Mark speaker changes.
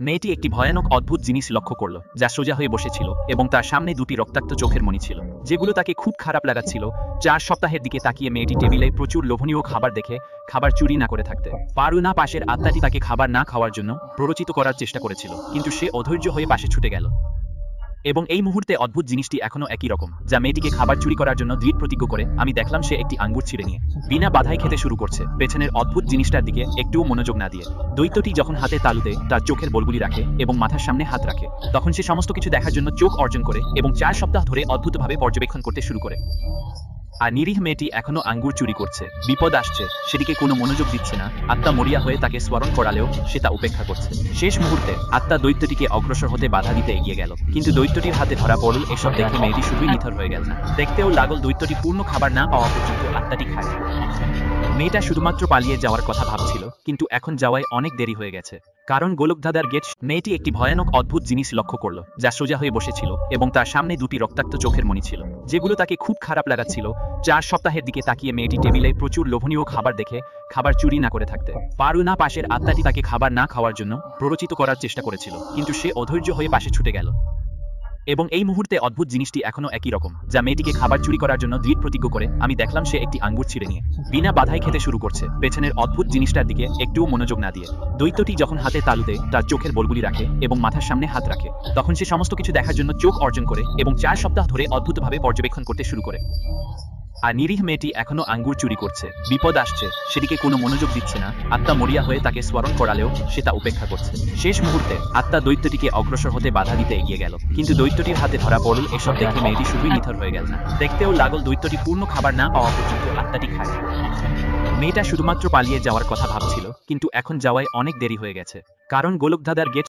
Speaker 1: মেয়েটি একটি ভয়ানক অদ্ভুত জিনিস লক্ষ্য করল, যা সোজা হয়ে বসেছিল এবং তার সামনে দুটি রক্তাক্ত চোখের মণি ছিল, যেগুলো তাকে খুব খারাপ লাগাচ্ছিল। 4 সপ্তাহের দিকে তাকিয়ে মেয়েটি টেবিলে প্রচুর লোভনীয় খাবার দেখে খাবার চুরি না করে থাকতে পারু না। পাশের আত্মাটি তাকে খাবার না খাওয়ার জন্য প্ররোচিত করার চেষ্টা করেছিল, কিন্তু সে অধৈর্য হয়ে পাশে ছুটে গেল। এবং এই মুহূর্তে অদ্ভুত জিনিসটি এখনো একই রকম, যা মেয়েটিকে খাবার চুরি করার জন্য দৃঢ় প্রতিজ্ঞ করে। আমি দেখলাম সে একটি আঙ্গুর ছিঁড়ে নিয়ে বিনা বাধায় খেতে শুরু করছে, পেছনের অদ্ভুত জিনিসটার দিকে একটুও মনোযোগ না দিয়ে। দৈত্যটি যখন হাতে তালুতে তার চোখের বলগুলি রাখে এবং মাথার সামনে হাত রাখে, তখন সে সমস্ত কিছু দেখার জন্য চোখ অর্জন করে এবং 4 সপ্তাহ ধরে অদ্ভুতভাবে পর্যবেক্ষণ করতে শুরু করে। আর নিরীহ মেয়েটি এখনো আঙ্গুর চুরি করছে। বিপদ আসছে, সেদিকে কোনো মনোযোগ দিচ্ছে না। আত্মা মরিয়া হয়ে তাকে স্মরণ করালেও সে তা উপেক্ষা করছে। শেষ মুহূর্তে আত্মা দৈত্যটিকে অগ্রসর হতে বাধা দিতে এগিয়ে গেল, কিন্তু দৈত্যটির হাতে ধরা পড়ল। এসব দেখে মেয়েটি শুধুই নিথর হয়ে গেল না, দেখতেও লাগল দৈত্যটি পূর্ণ খাবার না পাওয়া পর্যন্ত আত্মাটি খায়। মেয়েটা শুধুমাত্র পালিয়ে যাওয়ার কথা ভাবছিল, কিন্তু এখন যাওয়ায় অনেক দেরি হয়ে গেছে, কারণ গোলকধাঁধার গেট। মেয়েটি একটি ভয়ানক অদ্ভুত জিনিস লক্ষ্য করল, যা সোজা হয়ে বসেছিল এবং তার সামনে দুটি রক্তাক্ত চোখের মণি ছিল, যেগুলো তাকে খুব খারাপ লাগাচ্ছিল। 4 সপ্তাহের দিকে তাকিয়ে মেয়েটি টেবিলে প্রচুর লোভনীয় খাবার দেখে খাবার চুরি না করে থাকতে পারু না। পাশের আত্মাটি তাকে খাবার না খাওয়ার জন্য প্ররোচিত করার চেষ্টা করেছিল, কিন্তু সে অধৈর্য হয়ে পাশে ছুটে গেল। এবং এই মুহূর্তে অদ্ভুত জিনিসটি এখনো একই রকম, যা মেয়েটিকে খাবার চুরি করার জন্য দৃঢ় প্রতিজ্ঞ করে। আমি দেখলাম সে একটি আঙ্গুর ছিঁড়ে নিয়ে বিনা বাধায় খেতে শুরু করছে, পেছনের অদ্ভুত জিনিসটার দিকে একটুও মনোযোগ না দিয়ে। দৈত্যটি যখন হাতে তালুতে তার চোখের বলগুলি রাখে এবং মাথার সামনে হাত রাখে, তখন সে সমস্ত কিছু দেখার জন্য চোখ অর্জন করে এবং 4 সপ্তাহ ধরে অদ্ভুতভাবে পর্যবেক্ষণ করতে শুরু করে। আর নিরীহ মেয়েটি এখনো আঙ্গুর চুরি করছে। বিপদ আসছে, সেদিকে কোনো মনোযোগ দিচ্ছে না। আত্মা মরিয়া হয়ে তাকে স্মরণ করালেও সে তা উপেক্ষা করছে। শেষ মুহূর্তে আত্মা দৈত্যটিকে অগ্রসর হতে বাধা দিতে এগিয়ে গেল, কিন্তু দৈত্যটির হাতে ধরা পড়ল। এসব দেখে মেয়েটি শুধুই নিথর হয়ে গেল না, দেখতেও লাগল দৈত্যটি পূর্ণ খাবার না পাওয়া পর্যন্ত আত্মাটি খায়। মেয়েটা শুধুমাত্র পালিয়ে যাওয়ার কথা ভাবছিল, কিন্তু এখন যাওয়ায় অনেক দেরি হয়ে গেছে, কারণ গোলকধাঁধার গেট